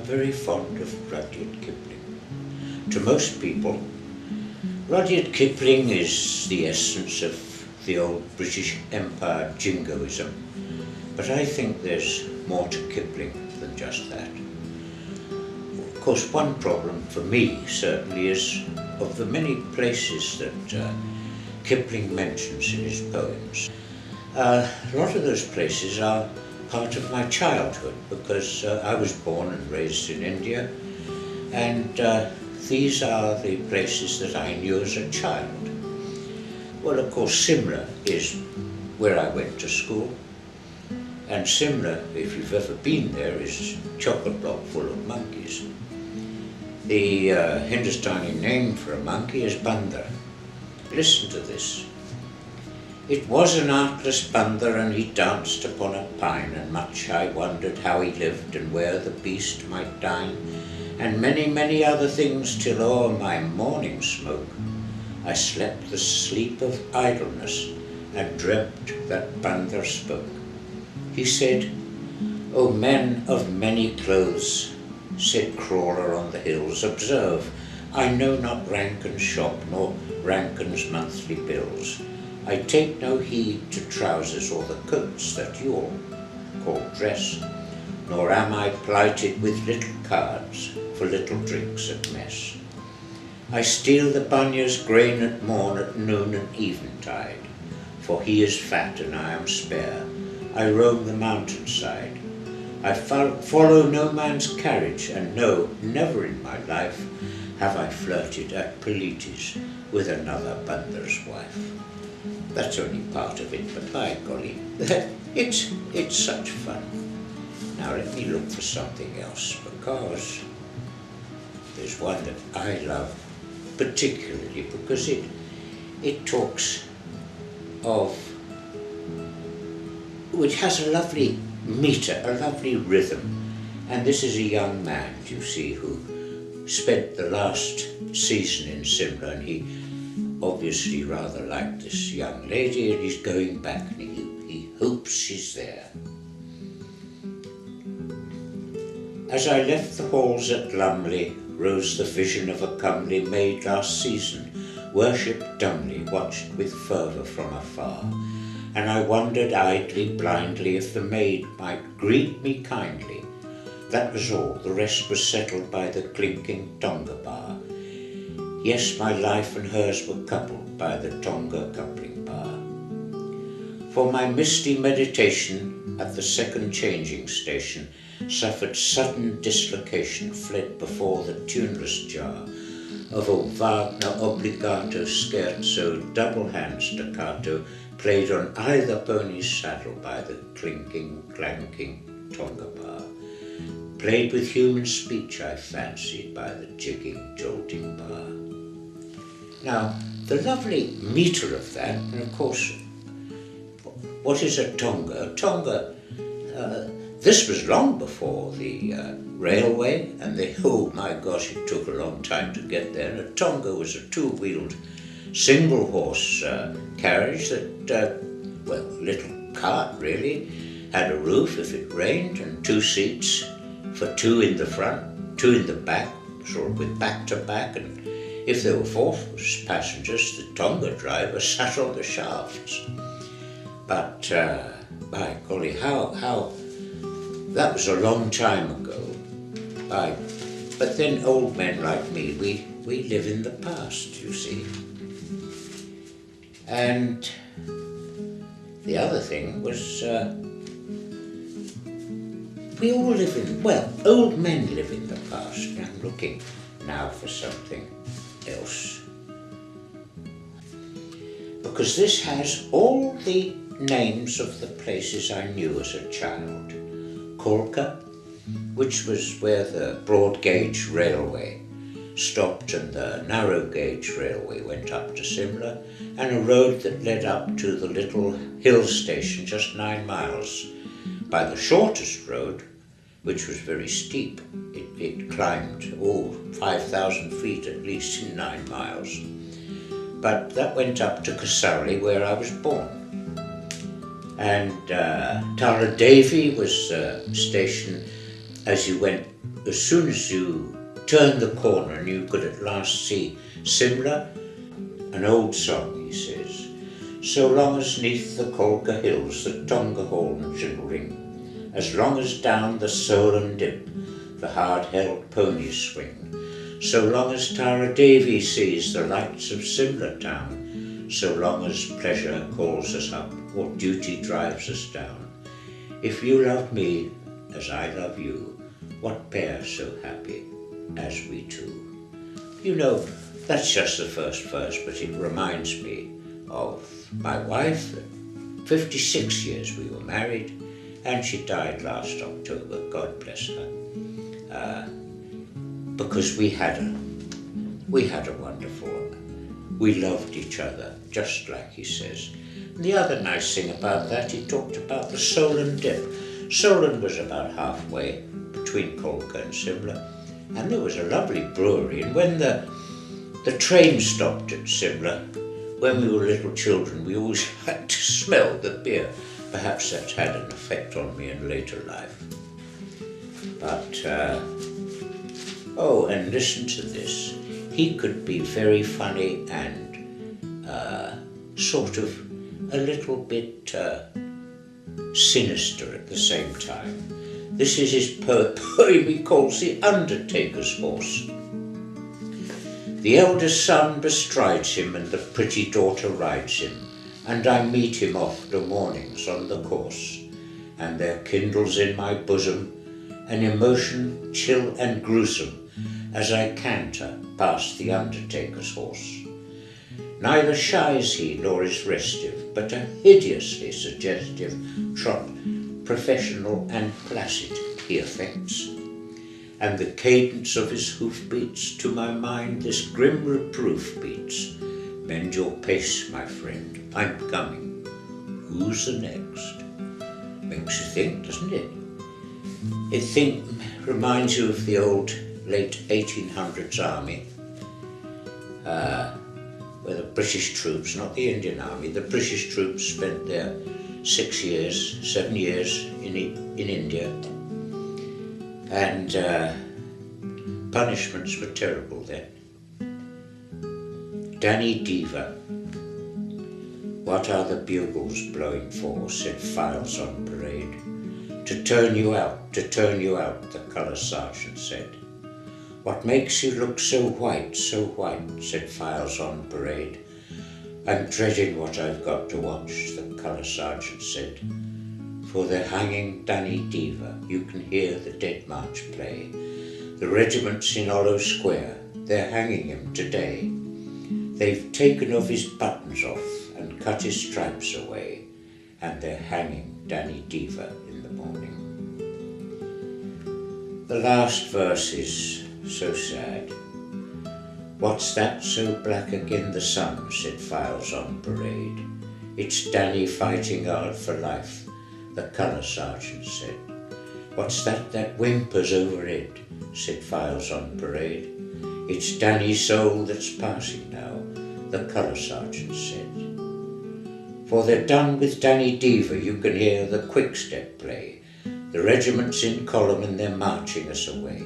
very fond of Rudyard Kipling. To most people, Rudyard Kipling is the essence of the old British Empire jingoism, but I think there's more to Kipling than just that. Of course, one problem for me certainly is of the many places that Kipling mentions in his poems. A lot of those places are part of my childhood because I was born and raised in India, and these are the places that I knew as a child. Well, of course, Simla is where I went to school, and Simla, if you've ever been there, is a chocolate block full of monkeys. The Hindustani name for a monkey is bandar. Listen to this. It was an artless bandar, and he danced upon a pine, and much I wondered how he lived and where the beast might dine, and many, many other things, till o'er my morning smoke I slept the sleep of idleness, and dreamt that bandar spoke. He said, "O men of many clothes, said crawler on the hills, observe, I know not Rankin's shop, nor Rankin's monthly bills. I take no heed to trousers or the coats that you all call dress, nor am I plighted with little cards for little drinks at mess. I steal the bunier's grain at morn, at noon and eventide, for he is fat and I am spare. I roam the mountainside. I follow no man's carriage, and no, never in my life have I flirted at Politis with another bandar's wife." That's only part of it, but by golly, it's such fun. Now let me look for something else, because there's one that I love particularly because it talks of, which has a lovely meter, a lovely rhythm. And this is a young man, you see, who spent the last season in Simla, and he obviously rather liked this young lady, and he's going back, and he hopes she's there. As I left the halls at Lumley, rose the vision of a comely maid last season, worshipped dumbly, watched with fervour from afar, and I wondered idly, blindly, if the maid might greet me kindly. That was all, the rest was settled by the clinking Tonga bar. Yes, my life and hers were coupled by the Tonga coupling bar. For my misty meditation at the second changing station suffered sudden dislocation, fled before the tuneless jar of a Wagner obbligato scherzo, double hand staccato, played on either pony's saddle by the clinking, clanking Tonga bar. Played with human speech, I fancied, by the jigging, jolting bar. Now, the lovely metre of that, and of course, what is a tonga? A tonga, this was long before the railway, and oh my gosh, it took a long time to get there. And a tonga was a two-wheeled, single-horse carriage that, well, little cart really, had a roof if it rained, and two seats for two in the front, two in the back, sort of with back to back, and if there were four passengers, the tonga driver sat on the shafts. But, by golly, how, that was a long time ago. But then old men like me, we live in the past, you see. And the other thing was, we all live in, well, old men live in the past. I'm looking now for something else, because this has all the names of the places I knew as a child. Kolka, which was where the broad gauge railway stopped and the narrow gauge railway went up to Simla, and a road that led up to the little hill station just 9 miles. By the shortest road, which was very steep, it climbed 5,000 feet at least in 9 miles. But that went up to Kasauli, where I was born. And Tara Devi was a station as soon as you turned the corner and you could at last see Simla, an old song, he says, so long as neath the Colca hills the Tonga horn shall ring, as long as down the Solent dip the hard-held ponies swing, so long as Tara Davy sees the lights of Simla town, so long as pleasure calls us up or duty drives us down. If you love me as I love you, what pair so happy as we two? You know, that's just the first verse, but it reminds me of my wife. 56 years we were married, and she died last October, God bless her. Because we had a wonderful, we loved each other, just like he says. And the other nice thing about that, he talked about the Solent dip. Solent was about halfway between Colca and Simla, and there was a lovely brewery, and when the train stopped at Simla, when we were little children, we always had to smell the beer. Perhaps that's had an effect on me in later life. But, and listen to this. He could be very funny and sort of a little bit sinister at the same time. This is his poem he calls The Undertaker's Horse. The eldest son bestrides him, and the pretty daughter rides him, and I meet him oft o' mornings on the course, and there kindles in my bosom an emotion chill and gruesome as I canter past the undertaker's horse. Neither shies he nor is restive, but a hideously suggestive trot, professional and placid, he affects. And the cadence of his hoofbeats to my mind this grim reproof beats. Mend your pace, my friend, I'm coming. Who's the next? Makes you think, doesn't it? It reminds you of the old late 1800s army, where the British troops, not the Indian army, the British troops spent their 7 years in India. And punishments were terrible then. Danny Diva, what are the bugles blowing for, said files on parade. To turn you out, the colour sergeant said. What makes you look so white, said files on parade. I'm dreading what I've got to watch, the colour sergeant said. For they're hanging Danny Diva, you can hear the Dead March play. The regiment's in Hollow Square, they're hanging him today. They've taken off his buttons off and cut his stripes away, and they're hanging Danny Diva in the morning. The last verse is so sad. What's that so black again the sun, said files on parade. It's Danny fighting hard for life, the colour sergeant said. What's that whimpers overhead, said files on parade. It's Danny's soul that's passing now, the colour sergeant said. For they're done with Danny Diva, you can hear the quick-step play. The regiment's in column and they're marching us away.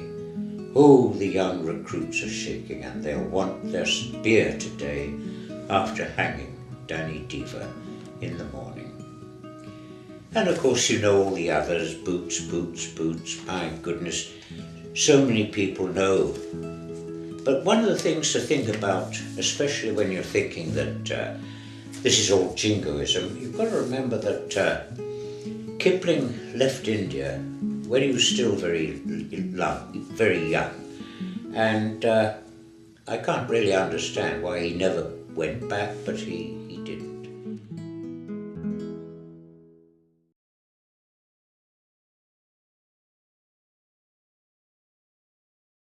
Oh, the young recruits are shaking and they'll want their beer today after hanging Danny Diva in the morning. And of course you know all the others, boots, boots, boots, my goodness, so many people know. But one of the things to think about, especially when you're thinking that this is all jingoism, you've got to remember that Kipling left India when he was still very young. And I can't really understand why he never went back, but he didn't.